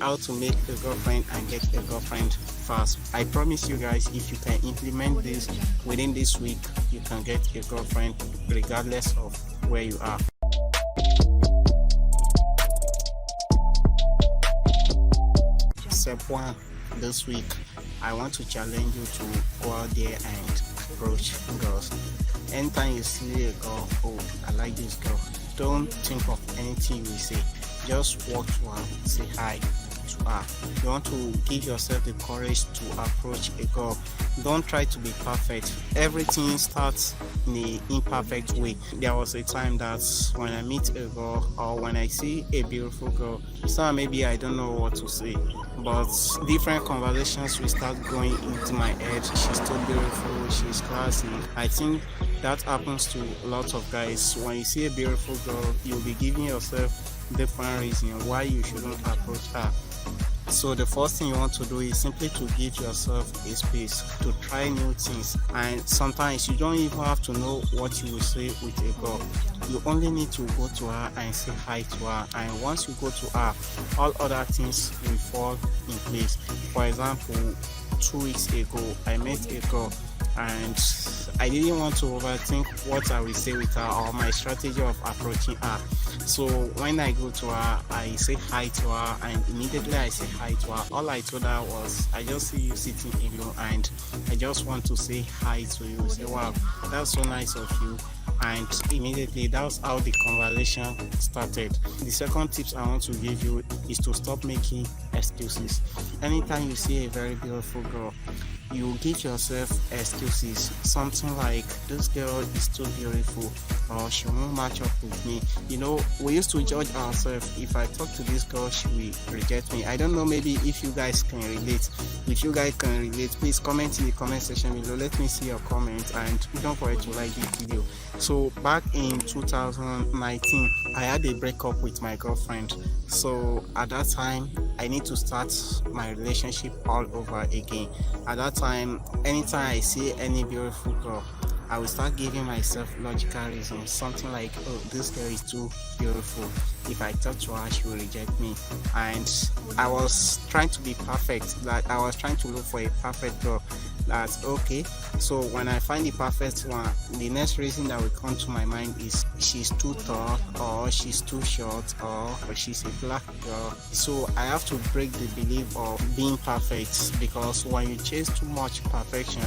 how to make a girlfriend and get a girlfriend fast. I promise you guys, if you can implement this within this week, you can get a girlfriend regardless of where you are. Step 1, this week I want to challenge you to go out there and approach girls. Anytime you see a girl, oh, I like this girl, don't think of anything you say, just walk to her, say hi to her. You want to give yourself the courage to approach a girl. Don't try to be perfect. Everything starts in an imperfect way. There was a time that when I meet a girl or when I see a beautiful girl, so maybe I don't know what to say, but different conversations will start going into my head. She's too beautiful, she's classy. I think that happens to a lot of guys. When you see a beautiful girl, you'll be giving yourself different reasons why you shouldn't approach her. So the first thing you want to do is simply to give yourself a space to try new things, and sometimes you don't even have to know what you will say with a girl. You only need to go to her and say hi to her, and once you go to her, all other things will fall in place. For example, 2 weeks ago I met a girl and I didn't want to overthink what I will say with her or my strategy of approaching her. So when I go to her, I say hi to her, and immediately I say hi to her. All I told her was, I just see you sitting alone and I just want to say hi to you. Say, wow, that's so nice of you. And immediately that's how the conversation started. The second tips I want to give you is to stop making excuses. Anytime you see a very beautiful girl, you give yourself excuses, something like, this girl is too beautiful, or she won't match up with me. You know, we used to judge ourselves. If I talk to this girl, she will reject me. I don't know, maybe if you guys can relate. If you guys can relate, please comment in the comment section below. Let me see your comment, and don't forget to like this video. So back in 2019, I had a breakup with my girlfriend. So at that time, I need to start my relationship all over again. At that time, anytime I see any beautiful girl, I will start giving myself logical reasons, something like, oh, this girl is too beautiful. If I talk to her, she will reject me. And I was trying to be perfect, like I was trying to look for a perfect girl. That's okay. So when I find the perfect one, the next reason that will come to my mind is she's too tall, or she's too short, or she's a black girl. So I have to break the belief of being perfect, because when you chase too much perfection,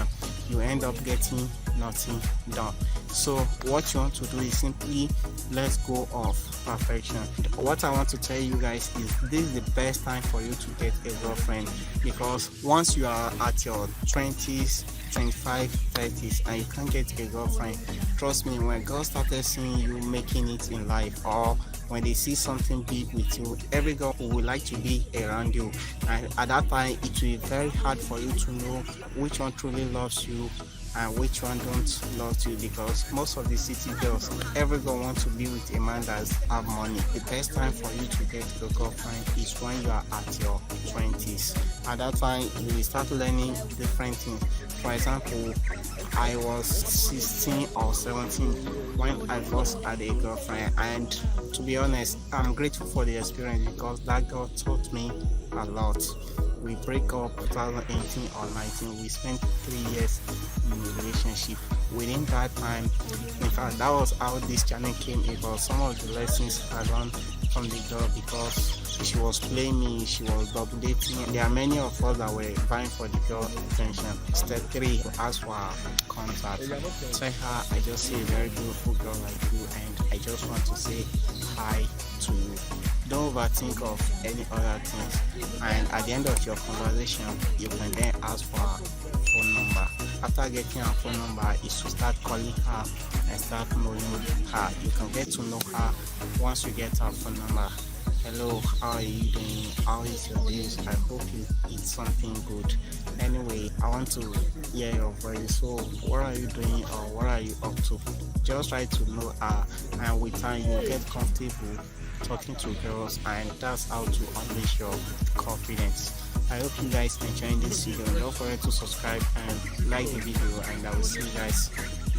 you end up getting nothing done. So what you want to do is simply let go of perfection. What I want to tell you guys is, this is the best time for you to get a girlfriend, because once you are at your 20s, 25, 30s and you can't get a girlfriend, trust me, when girls started seeing you making it in life, or when they see something big with you, every girl would like to be around you, and at that time it will be very hard for you to know which one truly loves you and which one don't love you, because most of the city girls, every girl wants to be with a man that have money. The best time for you to get a girlfriend is when you are at your 20s. At that time, you will start learning different things. For example, I was 16 or 17 when I first had a girlfriend, and to be honest, I'm grateful for the experience, because that girl taught me a lot. We break up 2018 or 19. We spent 3 years in a relationship. Within that time, in fact, that was how this channel came about. Some of the lessons I learned from the girl, because she was playing me, she was double dating. There are many of us that were vying for the girl's attention. Step 3, ask for her contact. Tell her, I just see a very beautiful girl like you, and I just want to say hi to you. Don't overthink of any other things, and at the end of your conversation, you can then ask for her phone number. After getting her phone number, is to start calling her and start knowing her. You can get to know her once you get her phone number. Hello, how are you doing? How is your days? I hope you eat something good. Anyway, I want to hear your voice. So what are you doing, or what are you up to? Just try to know her, and with time you get comfortable talking to girls, and that's how to unleash your confidence. I hope you guys enjoyed this video. Don't forget to subscribe and like the video, and I will see you guys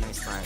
next time.